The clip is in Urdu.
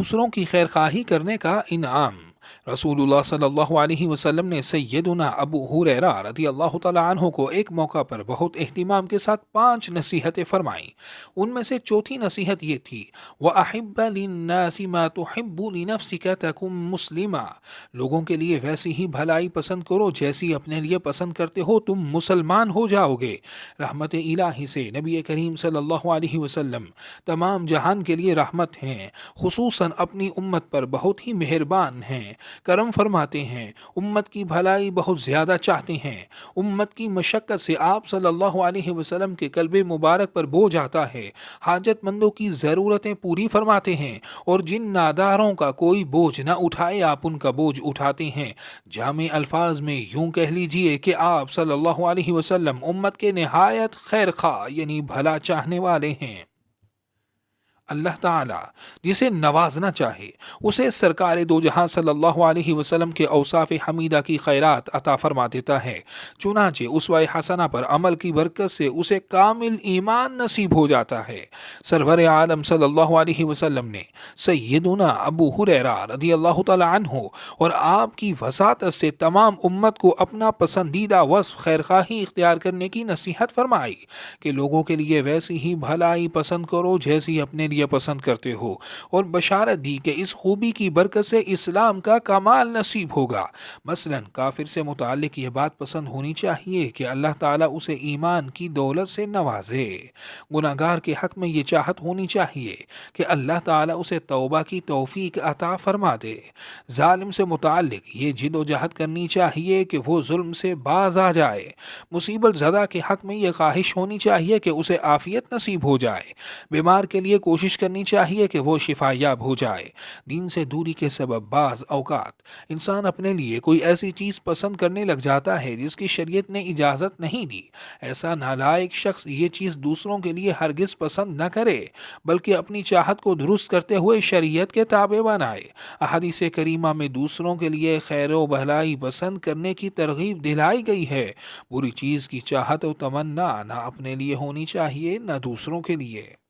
دوسروں کی خیر خواہی کرنے کا انعام۔ رسول اللہ صلی اللہ علیہ وسلم نے سیدنا ابو ہریرہ رضی اللہ تعالیٰ عنہ کو ایک موقع پر بہت اہتمام کے ساتھ 5 نصیحتیں فرمائیں۔ ان میں سے چوتھی نصیحت یہ تھی، وَأَحِبَّ لِلنَّاسِ مَا تُحِبُّ لِنَفْسِكَ تَكُن مُسْلِمًا، لوگوں کے لیے ویسی ہی بھلائی پسند کرو جیسی اپنے لیے پسند کرتے ہو، تم مسلمان ہو جاؤ گے۔ رحمت الہی سے نبی کریم صلی اللہ علیہ وسلم تمام جہان کے لیے رحمت ہیں، خصوصاً اپنی امت پر بہت ہی مہربان ہیں، کرم فرماتے ہیں، امت کی بھلائی بہت زیادہ چاہتے ہیں۔ امت کی مشقت سے آپ صلی اللہ علیہ وسلم کے قلب مبارک پر بوجھ آتا ہے، حاجت مندوں کی ضرورتیں پوری فرماتے ہیں، اور جن ناداروں کا کوئی بوجھ نہ اٹھائے آپ ان کا بوجھ اٹھاتے ہیں۔ جامع الفاظ میں یوں کہہ لیجئے کہ آپ صلی اللہ علیہ وسلم امت کے نہایت خیر خواہ یعنی بھلا چاہنے والے ہیں۔ اللہ تعالیٰ جسے نوازنا چاہے اسے سرکار دو جہاں صلی اللہ علیہ وسلم کے اوصاف حمیدہ کی خیرات عطا فرما دیتا ہے، چنانچہ اسوہ حسنہ پر عمل کی برکت سے اسے کامل ایمان نصیب ہو جاتا ہے۔ سرور عالم صلی اللہ علیہ وسلم نے سیدنا ابو ہریرہ رضی اللہ تعالیٰ عنہ اور آپ کی وساطت سے تمام امت کو اپنا پسندیدہ وصف خیرخواہی اختیار کرنے کی نصیحت فرمائی کہ لوگوں کے لیے ویسی ہی بھلائی پسند کرو جیسی اپنے یہ پسند کرتے ہو، اور بشارت دی کہ اس خوبی کی برکت سے اسلام کا کمال نصیب ہوگا۔ مثلا کافر سے متعلق یہ بات پسند ہونی چاہیے کہ اللہ تعالیٰ اسے ایمان کی دولت سے نوازے، گناہگار کے حق میں یہ چاہت ہونی چاہیے کہ اللہ تعالیٰ اسے توبہ کی توفیق عطا فرما دے، ظالم سے متعلق یہ جد و جہد کرنی چاہیے کہ وہ ظلم سے باز آ جائے، مصیبت زدہ کے حق میں یہ خواہش ہونی چاہیے کہ اسے عافیت نصیب ہو جائے، بیمار کے لیے کوشش کرنی چاہیے کہ وہ شفا یاب ہو جائے۔ دین سے دوری کے سبب بعض اوقات انسان اپنے لیے کوئی ایسی چیز پسند کرنے لگ جاتا ہے جس کی شریعت نے اجازت نہیں دی۔ ایسا نالائق شخص یہ چیز دوسروں کے لیے ہرگز پسند نہ کرے، بلکہ اپنی چاہت کو درست کرتے ہوئے شریعت کے تابع بنائے۔ احادیث کریمہ میں دوسروں کے لیے خیر و بھلائی پسند کرنے کی ترغیب دلائی گئی ہے۔ بری چیز کی چاہت و تمنا نہ اپنے لیے ہونی چاہیے نہ دوسروں کے لیے۔